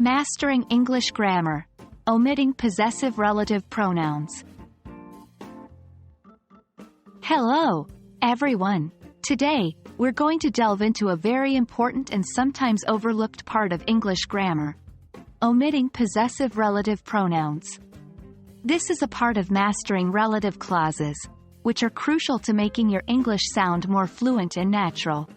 Mastering English Grammar. Omitting Possessive Relative Pronouns. Hello, everyone. Today, we're going to delve into a very important and sometimes overlooked part of English grammar: omitting possessive relative pronouns. This is a part of mastering relative clauses, which are crucial to making your English sound more fluent and natural.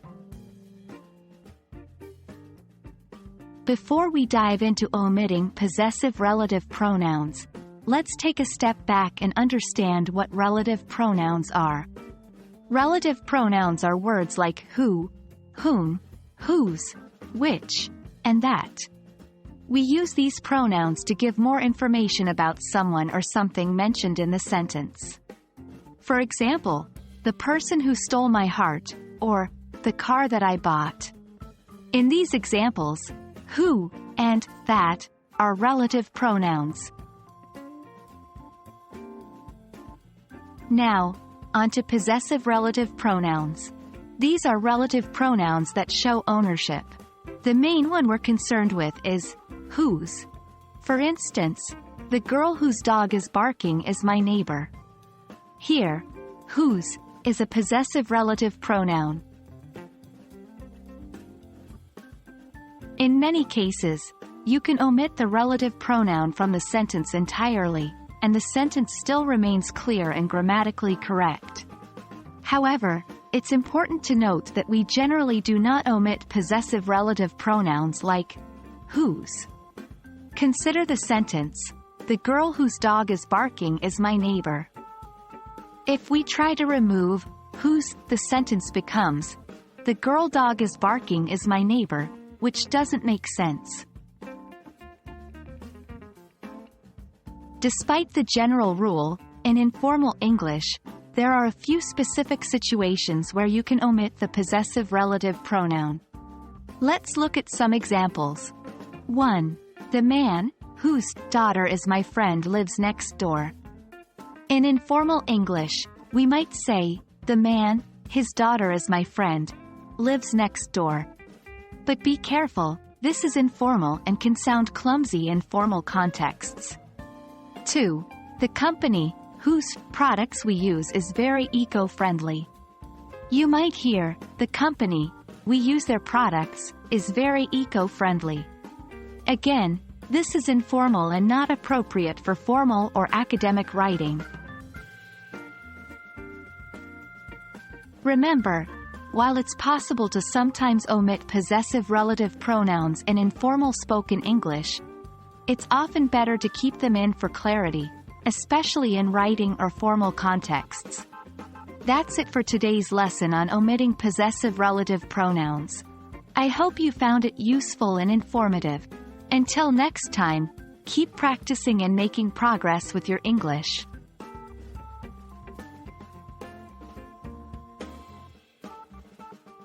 Before we dive into omitting possessive relative pronouns, let's take a step back and understand what relative pronouns are. Relative pronouns are words like who, whom, whose, which, and that. We use these pronouns to give more information about someone or something mentioned in the sentence. For example, the person who stole my heart, or the car that I bought. In these examples, who and that are relative pronouns. Now, onto possessive relative pronouns. These are relative pronouns that show ownership. The main one we're concerned with is whose. For instance, the girl whose dog is barking is my neighbor. Here, whose is a possessive relative pronoun. In many cases, you can omit the relative pronoun from the sentence entirely, and the sentence still remains clear and grammatically correct. However, it's important to note that we generally do not omit possessive relative pronouns like whose. Consider the sentence, "The girl whose dog is barking is my neighbor." If we try to remove whose, the sentence becomes, "The girl dog is barking is my neighbor," which doesn't make sense. Despite the general rule, in informal English, there are a few specific situations where you can omit the possessive relative pronoun. Let's look at some examples. 1. The man, whose daughter is my friend, lives next door. In informal English, we might say, the man, his daughter is my friend, lives next door. But be careful, this is informal and can sound clumsy in formal contexts. 2. The company, whose products we use is very eco-friendly. You might hear, the company, we use their products, is very eco-friendly. Again, this is informal and not appropriate for formal or academic writing. Remember, while it's possible to sometimes omit possessive relative pronouns in informal spoken English, it's often better to keep them in for clarity, especially in writing or formal contexts. That's it for today's lesson on omitting possessive relative pronouns. I hope you found it useful and informative. Until next time, keep practicing and making progress with your English.